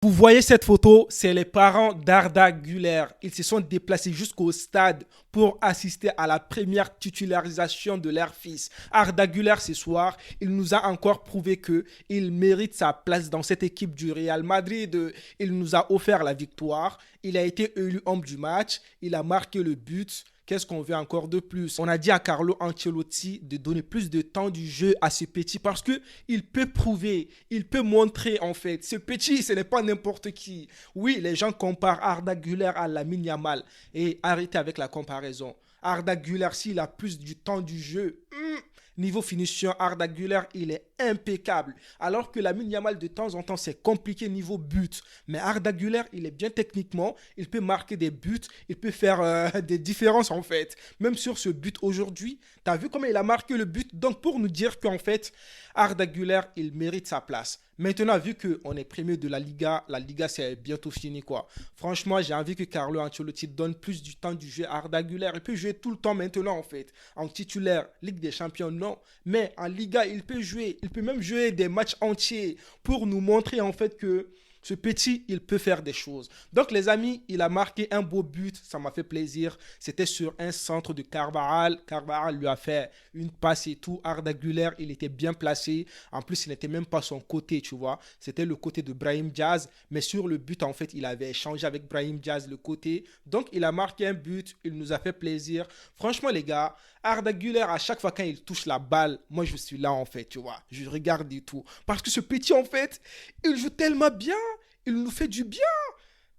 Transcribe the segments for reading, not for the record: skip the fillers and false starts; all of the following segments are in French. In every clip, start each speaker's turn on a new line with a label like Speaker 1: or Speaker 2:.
Speaker 1: Vous voyez cette photo, c'est les parents d'Arda Güler. Ils se sont déplacés jusqu'au stade pour assister à la première titularisation de leur fils. Arda Güler, ce soir, il nous a encore prouvé qu'il mérite sa place dans cette équipe du Real Madrid. Il nous a offert la victoire. Il a été élu homme du match. Il a marqué le but. Qu'est-ce qu'on veut encore de plus? On a dit à Carlo Ancelotti de donner plus de temps du jeu à ce petit parce que il peut prouver, il peut montrer en fait. Ce petit, ce n'est pas n'importe qui. Oui, les gens comparent Arda Güler à Lamine Yamal et arrêtez avec la comparaison. Arda Güler, s'il a plus du temps du jeu, niveau finition, Arda Güler, il est impeccable. Alors que Lamine Yamal, de temps en temps, c'est compliqué niveau but. Mais Arda Güler, il est bien techniquement. Il peut marquer des buts. Il peut faire des différences, en fait. Même sur ce but aujourd'hui, tu as vu comment il a marqué le but. Donc, pour nous dire qu'en fait, Arda Güler, il mérite sa place. Maintenant, vu qu'on est premier de la Liga, c'est bientôt fini, quoi. Franchement, j'ai envie que Carlo Ancelotti donne plus du temps du jeu à Arda Güler. Il peut jouer tout le temps maintenant, en fait. En titulaire, Ligue des Champions, non. Mais en Liga, il peut jouer. Il peut même jouer des matchs entiers pour nous montrer, en fait, que ce petit, il peut faire des choses. Donc, les amis, il a marqué un beau but. Ça m'a fait plaisir. C'était sur un centre de Carvajal. Carvajal lui a fait une passe et tout. Arda Güler, il était bien placé. En plus, il n'était même pas son côté, tu vois. C'était le côté de Brahim Diaz. Mais sur le but, en fait, il avait échangé avec Brahim Diaz le côté. Donc, il a marqué un but. Il nous a fait plaisir. Franchement, les gars, Arda Güler, à chaque fois quand il touche la balle, moi, je suis là, en fait, tu vois. Je regarde et tout. Parce que ce petit, en fait, il joue tellement bien. Il nous fait du bien.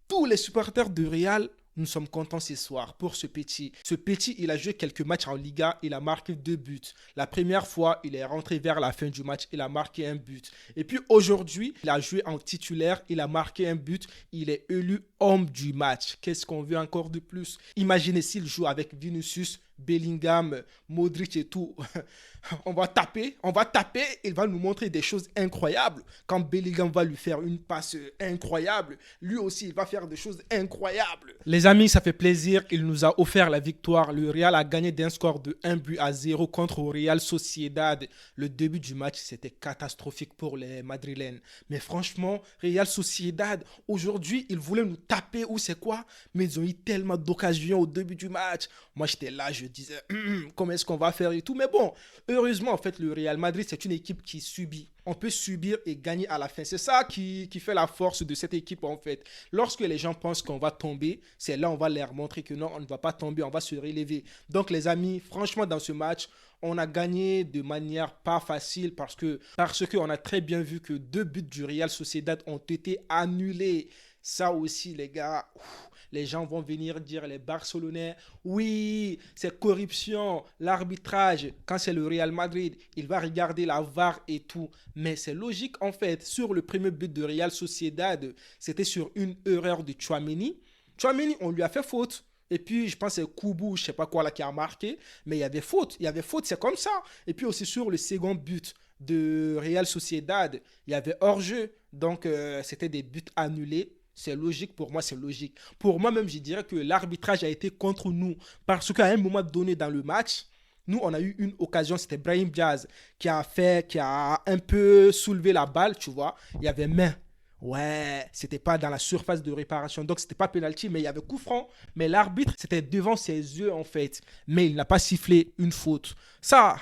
Speaker 1: Tous les supporters de Real, nous sommes contents ce soir pour ce petit. Ce petit, il a joué quelques matchs en Liga, il a marqué 2 buts. La première fois, il est rentré vers la fin du match, il a marqué un but. Et puis aujourd'hui, il a joué en titulaire, il a marqué un but, il est élu homme du match. Qu'est-ce qu'on veut encore de plus? Imaginez s'il joue avec Vinicius, Bellingham, Modric et tout. On va taper, il va nous montrer des choses incroyables. Quand Bellingham va lui faire une passe incroyable, lui aussi, il va faire des choses incroyables. Les amis, ça fait plaisir. Il nous a offert la victoire. Le Real a gagné d'un score de 1 but à 0 contre le Real Sociedad. Le début du match, c'était catastrophique pour les Madrilènes. Mais franchement, Real Sociedad, aujourd'hui, ils voulaient nous taper ou c'est quoi? Mais ils ont eu tellement d'occasions au début du match. Moi, j'étais là, je disais, comment est-ce qu'on va faire et tout. Mais bon, heureusement, en fait, le Real Madrid, c'est une équipe qui subit. On peut subir et gagner à la fin. C'est ça qui fait la force de cette équipe, en fait. Lorsque les gens pensent qu'on va tomber, c'est là on va leur montrer que non, on ne va pas tomber, on va se relever. Donc, les amis, franchement, dans ce match, on a gagné de manière pas facile parce que on a très bien vu que 2 buts du Real Sociedad ont été annulés. Ça aussi, les gars, les gens vont venir dire, les Barcelonais, oui, c'est corruption, l'arbitrage. Quand c'est le Real Madrid, il va regarder la VAR et tout. Mais c'est logique, en fait. Sur le premier but de Real Sociedad, c'était sur une erreur de Tchouaméni. Tchouaméni, on lui a fait faute. Et puis, je pense que c'est Koubou, je sais pas quoi, là, qui a marqué. Mais il y avait faute, c'est comme ça. Et puis aussi sur le second but de Real Sociedad, il y avait hors-jeu. Donc, c'était des buts annulés. C'est logique, pour moi, c'est logique. Pour moi-même, je dirais que l'arbitrage a été contre nous. Parce qu'à un moment donné dans le match, nous, on a eu une occasion, c'était Brahim Diaz qui a un peu soulevé la balle, tu vois. Il y avait main. Ouais, c'était pas dans la surface de réparation, donc c'était pas penalty, mais il y avait coup franc. Mais l'arbitre, c'était devant ses yeux en fait, mais il n'a pas sifflé une faute. Ça,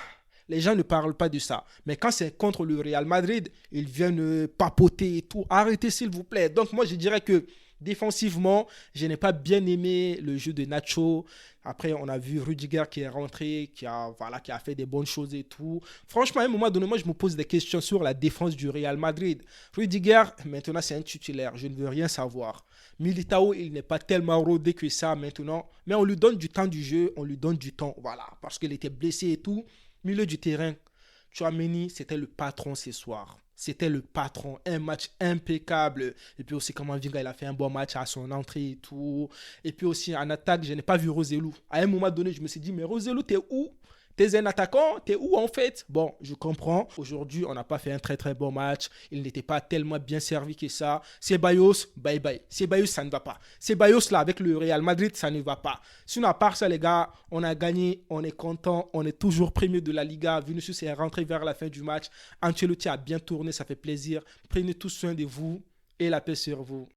Speaker 1: les gens ne parlent pas de ça. Mais quand c'est contre le Real Madrid, ils viennent papoter et tout. Arrêtez s'il vous plaît. Donc moi, je dirais que défensivement, je n'ai pas bien aimé le jeu de Nacho. Après, on a vu Rudiger qui est rentré, qui a fait des bonnes choses et tout. Franchement, à un moment donné, moi, je me pose des questions sur la défense du Real Madrid. Rudiger, maintenant, c'est un titulaire. Je ne veux rien savoir. Militao, il n'est pas tellement rodé que ça maintenant. Mais on lui donne du temps du jeu, on lui donne du temps. Voilà, parce qu'il était blessé et tout. Milieu du terrain, Tchouaméni, c'était le patron ce soir. C'était le patron. Un match impeccable. Et puis aussi, Kamavinga, il a fait un bon match à son entrée et tout. Et puis aussi, en attaque, je n'ai pas vu Roselu. À un moment donné, je me suis dit, mais Roselu, t'es où? T'es un attaquant? T'es où en fait? Bon, je comprends. Aujourd'hui, on n'a pas fait un très très bon match. Il n'était pas tellement bien servi que ça. Ceballos, bye bye. Ceballos, ça ne va pas. Ceballos, là, avec le Real Madrid, ça ne va pas. Sinon, à part ça, les gars, on a gagné. On est content. On est toujours premier de la Liga. Vinicius est rentré vers la fin du match. Ancelotti a bien tourné. Ça fait plaisir. Prenez tout soin de vous. et la paix sur vous.